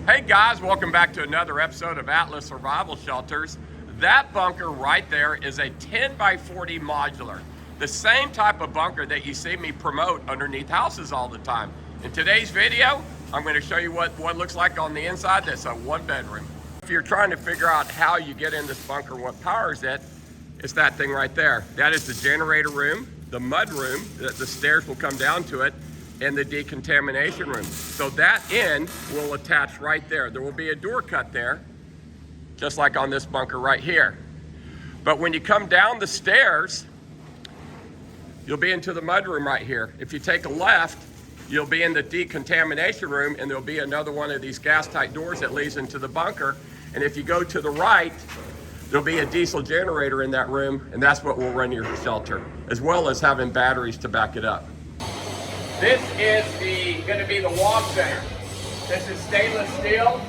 Hey guys, welcome back to another episode of Atlas Survival Shelters. That bunker right there is a 10 by 40 modular. The same type of bunker that you see me promote underneath houses all the time. In today's video, I'm going to show you what it looks like on the inside. That's a 1-bedroom. If you're trying to figure out how you get in this bunker, what powers it, it's that thing right there. That is the generator room, the mud room, the stairs will come down to it, and the decontamination room. So that end will attach right there. There will be a door cut there, just like on this bunker right here. But when you come down the stairs, you'll be into the mud room right here. If you take a left, you'll be in the decontamination room, and there'll be another one of these gas-tight doors that leads into the bunker. And if you go to the right, there'll be a diesel generator in that room, and that's what will run your shelter, as well as having batteries to back it up. This is going to be the wash center. This is stainless steel.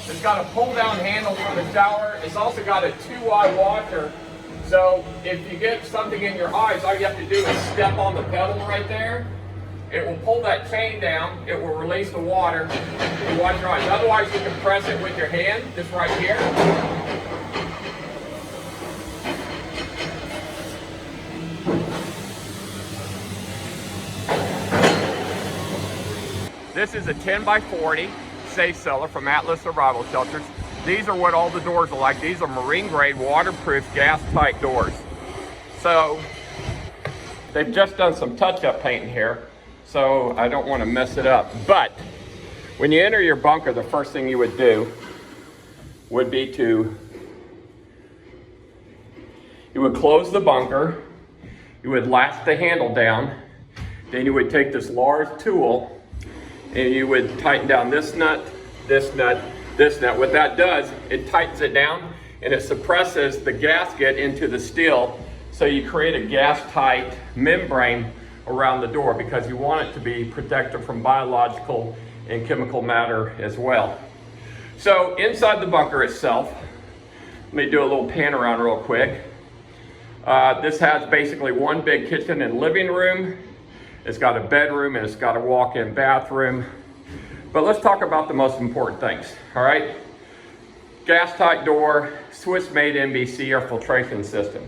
It's got a pull-down handle for the shower. It's also got a 2-eye washer. So if you get something in your eyes, all you have to do is step on the pedal right there. It will pull that chain down. It will release the water to wash your eyes. Otherwise, you can press it with your hand, just right here. This is a 10 by 40 safe cellar from Atlas Survival Shelters. These are what all the doors are like. These are marine grade, waterproof, gas tight doors. So they've just done some touch-up painting here, so I don't want to mess it up. But when you enter your bunker, the first thing you would do would be you would close the bunker, you would latch the handle down, then you would take this large tool and you would tighten down this nut, this nut, this nut. What that does, it tightens it down and it suppresses the gasket into the steel, so you create a gas-tight membrane around the door because you want it to be protected from biological and chemical matter as well. So inside the bunker itself, let me do a little pan around real quick. This has basically one big kitchen and living room. It's got a bedroom and it's got a walk-in bathroom. But let's talk about the most important things, all right? Gas-tight door, Swiss-made NBC air filtration system.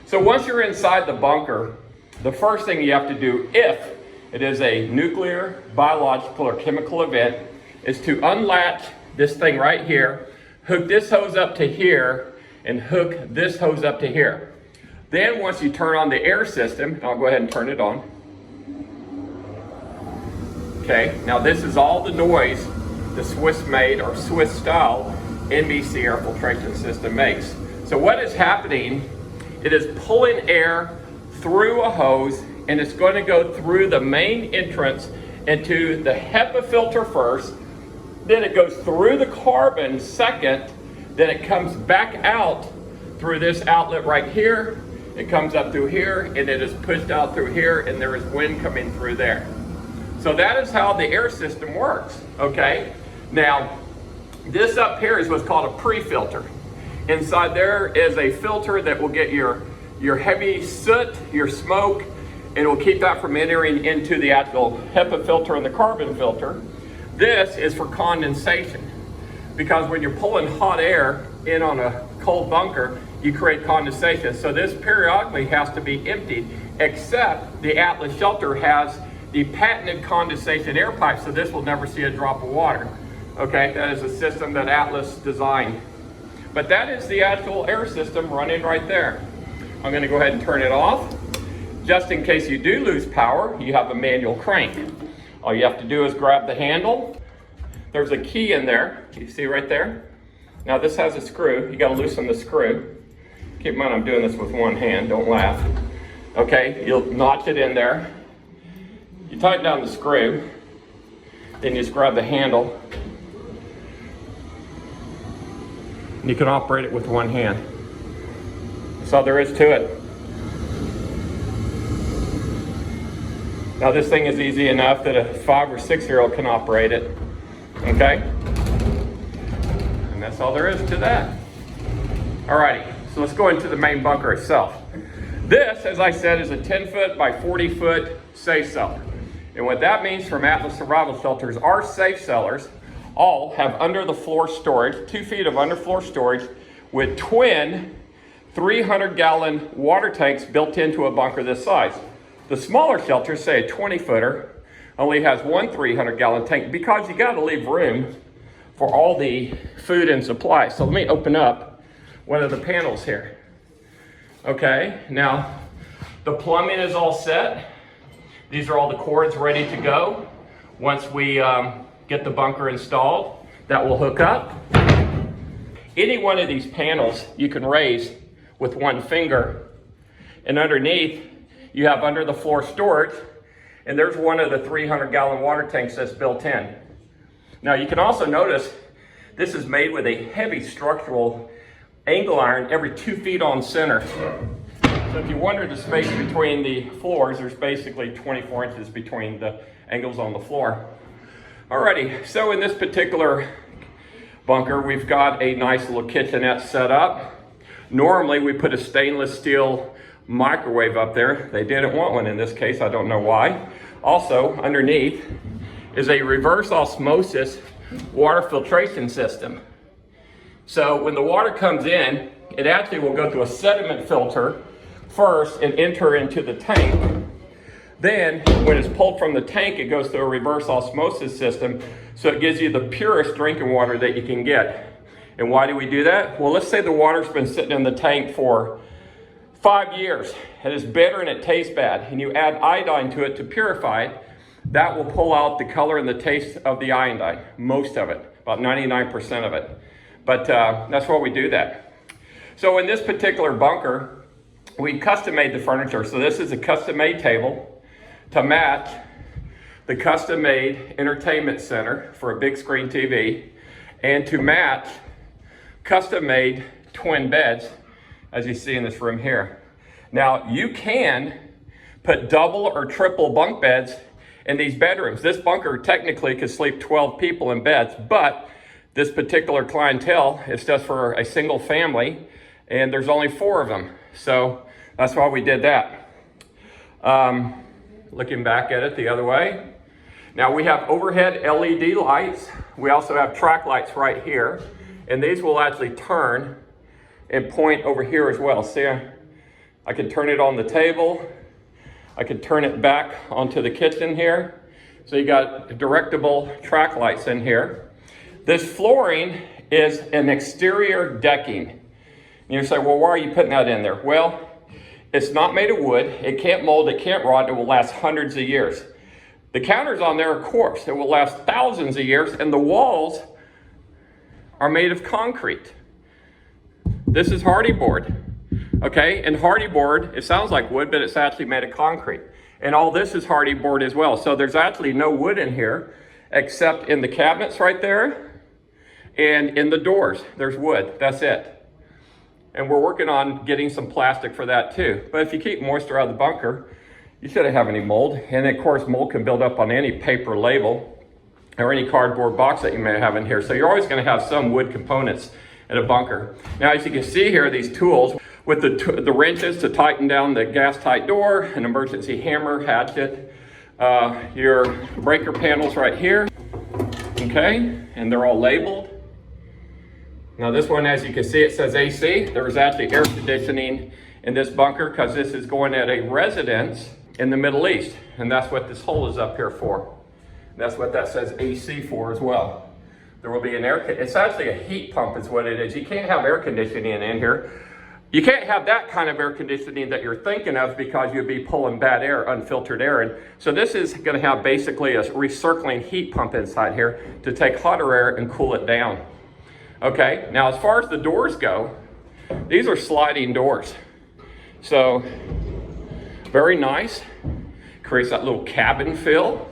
So once you're inside the bunker, the first thing you have to do, if it is a nuclear, biological, or chemical event, is to unlatch this thing right here, hook this hose up to here, and hook this hose up to here. Then once you turn on the air system, I'll go ahead and turn it on. Okay, now this is all the noise the Swiss-made or Swiss-style NBC air filtration system makes. So what is happening, it is pulling air through a hose, and it's going to go through the main entrance into the HEPA filter first, then it goes through the carbon second, then it comes back out through this outlet right here, it comes up through here, and it is pushed out through here, and there is wind coming through there. So that is how the air system works, okay? Now, this up here is what's called a pre-filter. Inside there is a filter that will get your heavy soot, your smoke, and it will keep that from entering into the actual HEPA filter and the carbon filter. This is for condensation, because when you're pulling hot air in on a cold bunker, you create condensation. So this periodically has to be emptied, except the Atlas shelter has the patented condensation air pipe, so this will never see a drop of water. Okay, that is a system that Atlas designed. But that is the actual air system running right there. I'm going to go ahead and turn it off. Just in case you do lose power, you have a manual crank. All you have to do is grab the handle. There's a key in there. You see right there? Now this has a screw. You got to loosen the screw. Keep in mind I'm doing this with one hand. Don't laugh. Okay, you'll notch it in there. You tighten down the screw, then you just grab the handle, and you can operate it with one hand. That's all there is to it. Now this thing is easy enough that a 5 or 6-year-old can operate it, okay? And that's all there is to that. Alrighty, so let's go into the main bunker itself. This, as I said, is a 10-foot by 40-foot safe cellar. And what that means from Atlas Survival Shelters, our safe cellars all have under the floor storage, 2 feet of underfloor storage with twin 300-gallon water tanks built into a bunker this size. The smaller shelters, say a 20-footer, only has one 300-gallon tank because you got to leave room for all the food and supplies. So let me open up one of the panels here. Okay, now the plumbing is all set. These are all the cords ready to go. Once we get the bunker installed, that will hook up. Any one of these panels you can raise with one finger, and underneath you have under the floor storage, and there's one of the 300-gallon water tanks that's built in. Now you can also notice this is made with a heavy structural angle iron every 2 feet on center. So if you wonder the space between the floors, there's basically 24 inches between the angles on the floor. Alrighty, so in this particular bunker, we've got a nice little kitchenette set up. Normally we put a stainless steel microwave up there. They didn't want one in this case, I don't know why. Also, underneath is a reverse osmosis water filtration system. So when the water comes in, it actually will go through a sediment filter first and enter into the tank. Then when it's pulled from the tank, it goes through a reverse osmosis system, so it gives you the purest drinking water that you can get. And why do we do that? Well, let's say the water's been sitting in the tank for 5 years and it's bitter and it tastes bad, and you add iodine to it to purify it. That will pull out the color and the taste of the iodine, most of it, about 99% of it. But that's why we do that. So in this particular bunker, we custom made the furniture. So this is a custom made table to match the custom made entertainment center for a big screen TV, and to match custom made twin beds, as you see in this room here. Now you can put double or triple bunk beds in these bedrooms. This bunker technically could sleep 12 people in beds, but this particular clientele is just for a single family, and there's only 4 of them. So that's why we did that. Looking back at it the other way. Now we have overhead LED lights. We also have track lights right here, and these will actually turn and point over here as well. See, I can turn it on the table. I can turn it back onto the kitchen here. So you got directable track lights in here. This flooring is an exterior decking. And you say, well, why are you putting that in there? Well, it's not made of wood. It can't mold, it can't rot. It will last hundreds of years. The counters on there are coarse. It will last thousands of years, and the walls are made of concrete. This is hardy board. Okay, and hardy board, it sounds like wood, but it's actually made of concrete. And all this is hardy board as well. So there's actually no wood in here, except in the cabinets right there, and in the doors, there's wood, that's it. And we're working on getting some plastic for that too. But if you keep moisture out of the bunker, you shouldn't have any mold. And of course, mold can build up on any paper label or any cardboard box that you may have in here. So you're always gonna have some wood components in a bunker. Now, as you can see here, these tools, with the wrenches to tighten down the gas tight door, an emergency hammer, hatchet, your breaker panels right here, okay, and they're all labeled. Now this one, as you can see, it says AC. There's actually air conditioning in this bunker because this is going at a residence in the Middle East, and that's what this hole is up here for. That's what that says AC for as well. There will be an it's actually a heat pump is what it is. You can't have air conditioning in here. You can't have that kind of air conditioning that you're thinking of because you'd be pulling bad air, unfiltered air. And so this is going to have basically a recircling heat pump inside here to take hotter air and cool it down. Okay, now as far as the doors go, these are sliding doors. So very nice, creates that little cabin feel.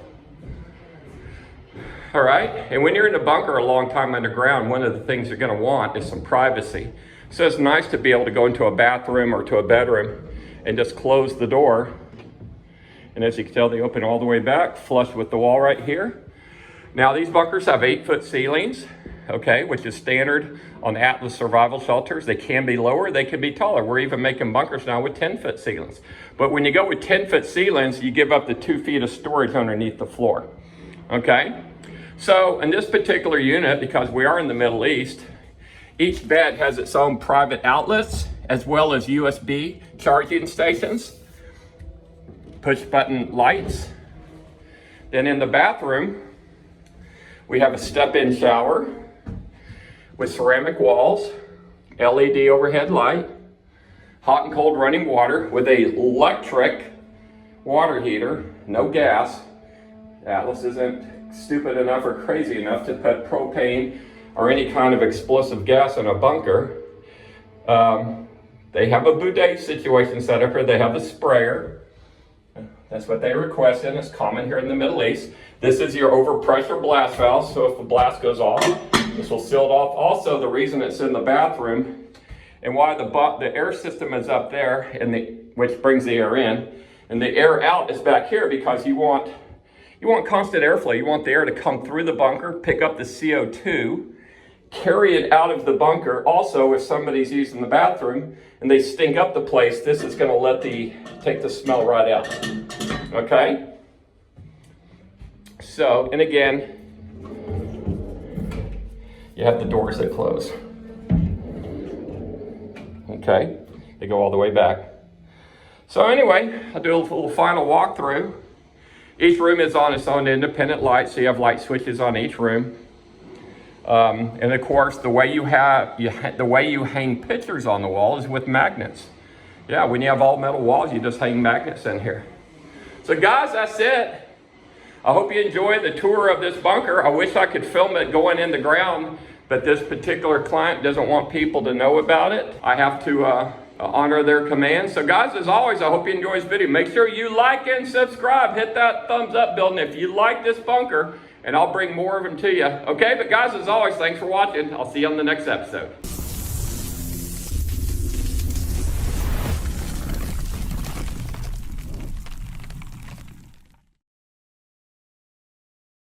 All right, and when you're in a bunker a long time underground, one of the things you're going to want is some privacy. So it's nice to be able to go into a bathroom or to a bedroom and just close the door. And as you can tell, they open all the way back, flush with the wall right here. Now these bunkers have 8-foot ceilings, okay, which is standard on Atlas survival shelters. They can be lower, they can be taller. We're even making bunkers now with 10-foot ceilings. But when you go with 10-foot ceilings, you give up the 2 feet of storage underneath the floor, okay? So in this particular unit, because we are in the Middle East, each bed has its own private outlets as well as USB charging stations, push button lights. Then in the bathroom, we have a step-in shower with ceramic walls, LED overhead light, hot and cold running water with a electric water heater, no gas. Atlas isn't stupid enough or crazy enough to put propane or any kind of explosive gas in a bunker. They have a bidet situation set up here. They have a sprayer. That's what they request, and it's common here in the Middle East. This is your overpressure blast valve, so if the blast goes off, this will seal it off. Also, the reason it's in the bathroom and why the air system is up there, which brings the air in, and the air out is back here, because you want constant airflow. You want the air to come through the bunker, pick up the CO2, carry it out of the bunker. Also, if somebody's using the bathroom and they stink up the place, this is going to take the smell right out. Okay? So, and again, you have the doors that close. Okay? They go all the way back. So anyway, I'll do a little final walkthrough. Each room is on its own independent light, so you have light switches on each room. And of course, the way you hang pictures on the wall is with magnets. Yeah, when you have all metal walls, you just hang magnets in here. So guys, that's it. I hope you enjoyed the tour of this bunker. I wish I could film it going in the ground, but this particular client doesn't want people to know about it. I have to honor their commands. So guys, as always, I hope you enjoy this video. Make sure you like and subscribe. Hit that thumbs up button if you like this bunker, and I'll bring more of them to you. Okay, but guys, as always, thanks for watching. I'll see you on the next episode.